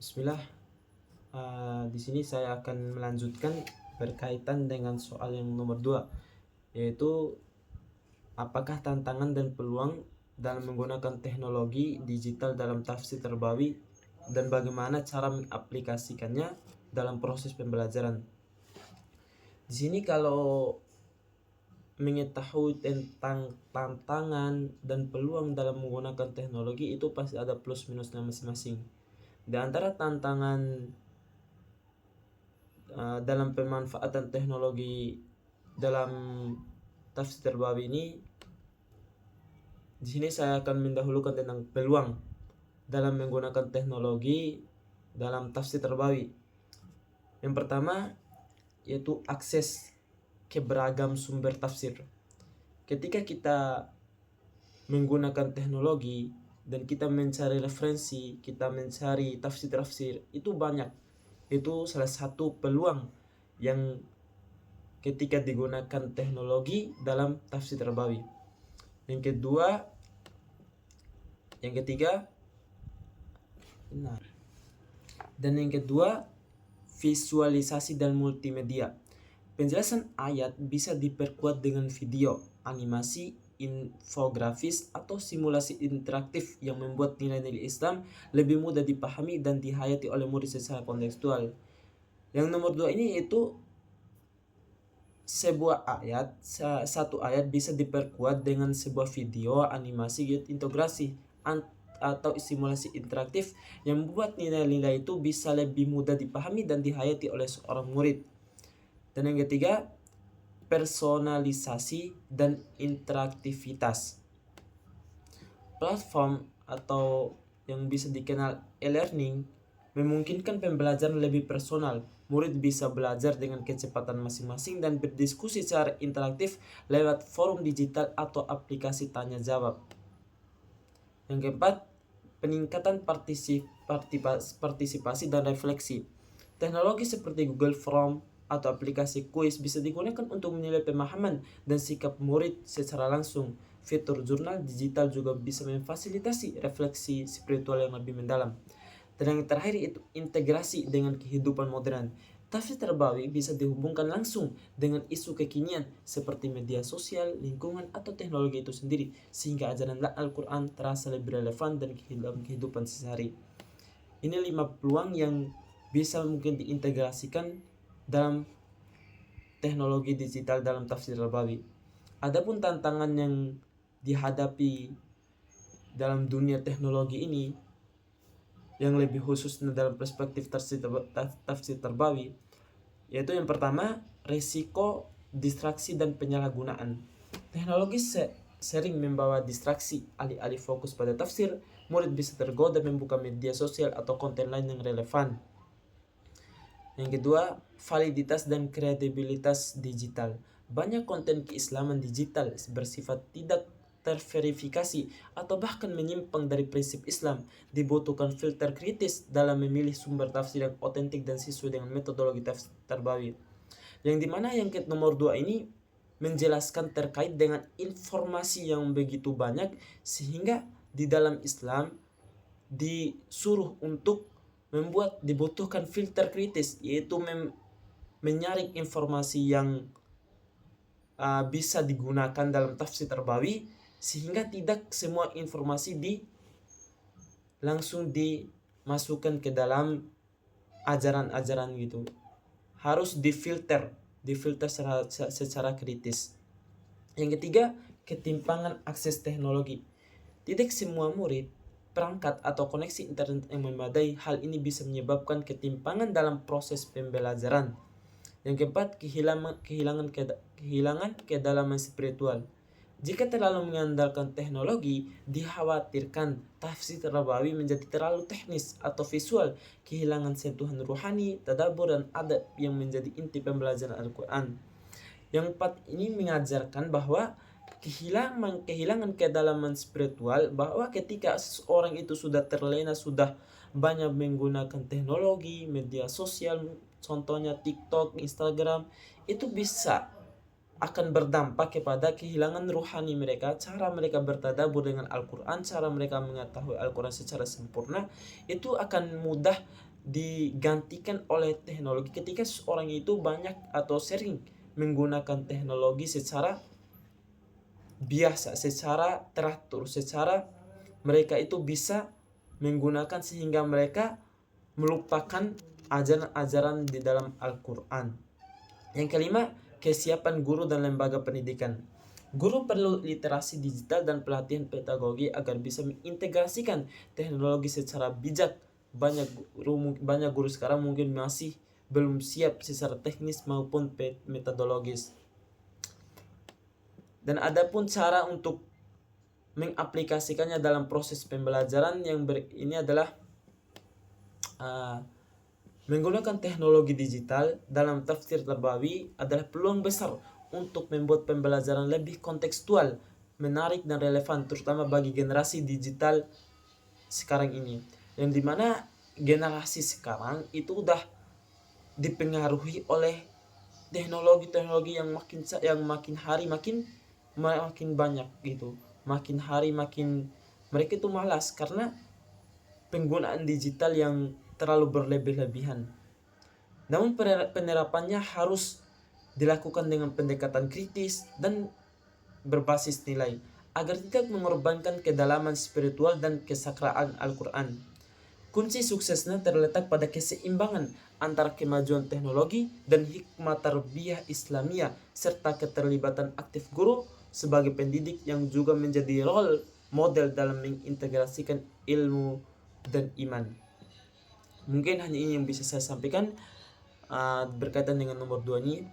Bismillah. Di sini saya akan melanjutkan berkaitan dengan soal yang nomor 2, yaitu apakah tantangan dan peluang dalam menggunakan teknologi digital dalam tafsir terbawi dan bagaimana cara mengaplikasikannya dalam proses pembelajaran. Di sini kalau mengetahui tentang tantangan dan peluang dalam menggunakan teknologi itu pasti ada plus minusnya masing-masing. Di antara tantangan dalam pemanfaatan teknologi dalam tafsir terbawi ini, di sini saya akan mendahulukan tentang peluang dalam menggunakan teknologi dalam tafsir terbawi. Yang pertama yaitu akses ke beragam sumber tafsir. Ketika kita menggunakan teknologi dan kita mencari referensi, kita mencari tafsir-tafsir, itu banyak. Itu salah satu peluang yang ketika digunakan teknologi dalam tafsir terbawi. Yang kedua, visualisasi dan multimedia. Penjelasan ayat bisa diperkuat dengan video, animasi, infografis, atau simulasi interaktif yang membuat nilai-nilai Islam lebih mudah dipahami dan dihayati oleh murid secara kontekstual. Yang nomor 2 ini yaitu satu ayat bisa diperkuat dengan sebuah video, animasi, integrasi atau simulasi interaktif yang membuat nilai-nilai itu bisa lebih mudah dipahami dan dihayati oleh seorang murid. Dan yang ketiga, personalisasi dan interaktivitas. Platform atau yang bisa dikenal e-learning memungkinkan pembelajaran lebih personal. Murid bisa belajar dengan kecepatan masing-masing dan berdiskusi secara interaktif lewat forum digital atau aplikasi tanya jawab. Yang keempat, peningkatan partisipasi dan refleksi. Teknologi seperti Google Form atau aplikasi kuis bisa digunakan untuk menilai pemahaman dan sikap murid secara langsung. Fitur jurnal digital juga bisa memfasilitasi refleksi spiritual yang lebih mendalam. Dan yang terakhir itu integrasi dengan kehidupan modern. Tafsir terbawi bisa dihubungkan langsung dengan isu kekinian seperti media sosial, lingkungan, atau teknologi itu sendiri, sehingga ajaran Al-Quran terasa lebih relevan dan kehidupan sehari-hari. Ini 5 peluang yang bisa mungkin diintegrasikan dalam teknologi digital dalam tafsir terbawi. Adapun tantangan yang dihadapi dalam dunia teknologi ini yang lebih khusus dalam perspektif tafsir terbawi, yaitu yang pertama, risiko distraksi dan penyalahgunaan. Teknologi sering membawa distraksi. Alih-alih fokus pada tafsir, murid bisa tergoda membuka media sosial atau konten lain yang relevan. Yang kedua, validitas dan kredibilitas digital. Banyak konten keislaman digital bersifat tidak terverifikasi atau bahkan menyimpang dari prinsip Islam. Dibutuhkan filter kritis dalam memilih sumber tafsir yang otentik dan sesuai dengan metodologi tafsir terbawi. Yang dimana yang nomor 2 ini menjelaskan terkait dengan informasi yang begitu banyak, sehingga di dalam Islam disuruh untuk dibutuhkan filter kritis, yaitu menyaring informasi yang bisa digunakan dalam tafsir terbawi, sehingga tidak semua informasi langsung dimasukkan ke dalam ajaran-ajaran gitu. Harus difilter secara kritis. Yang ketiga, ketimpangan akses teknologi. Tidak semua murid perangkat atau koneksi internet yang memadai. Hal ini bisa menyebabkan ketimpangan dalam proses pembelajaran. Yang keempat, kehilangan kedalaman spiritual. Jika terlalu mengandalkan teknologi, dikhawatirkan tafsir terbawi menjadi terlalu teknis atau visual, kehilangan sentuhan ruhani, tadabbur, dan adab yang menjadi inti pembelajaran Al-Quran. Yang keempat ini mengajarkan bahwa kehilangan kedalaman spiritual, bahwa ketika seorang itu sudah terlena, sudah banyak menggunakan teknologi, media sosial, contohnya TikTok, Instagram, itu bisa akan berdampak kepada kehilangan ruhani mereka. Cara mereka bertadabbur dengan Al-Quran, cara mereka mengetahui Al-Quran secara sempurna, itu akan mudah digantikan oleh teknologi ketika seorang itu banyak atau sering menggunakan teknologi secara biasa, secara teratur, secara mereka itu bisa menggunakan sehingga mereka melupakan ajaran-ajaran di dalam Al-Quran. Yang kelima, kesiapan guru dan lembaga pendidikan. Guru perlu literasi digital dan pelatihan pedagogi agar bisa mengintegrasikan teknologi secara bijak. Banyak guru sekarang mungkin masih belum siap secara teknis maupun metodologis. Dan ada pun cara untuk mengaplikasikannya dalam proses pembelajaran ini adalah menggunakan teknologi digital dalam tafsir Tarbawi adalah peluang besar untuk membuat pembelajaran lebih kontekstual, menarik dan relevan terutama bagi generasi digital sekarang ini. Yang dimana generasi sekarang itu udah dipengaruhi oleh teknologi-teknologi yang makin hari makin banyak gitu. Makin hari makin mereka itu malas karena penggunaan digital yang terlalu berlebih-lebihan. Namun penerapannya harus dilakukan dengan pendekatan kritis dan berbasis nilai agar tidak mengorbankan kedalaman spiritual dan kesakraan Al-Quran. Kunci suksesnya terletak pada keseimbangan antara kemajuan teknologi dan hikmah tarbiyah Islamiyah serta keterlibatan aktif guru sebagai pendidik yang juga menjadi role model dalam mengintegrasikan ilmu dan iman. Mungkin hanya ini yang bisa saya sampaikan berkaitan dengan nomor 2 ini.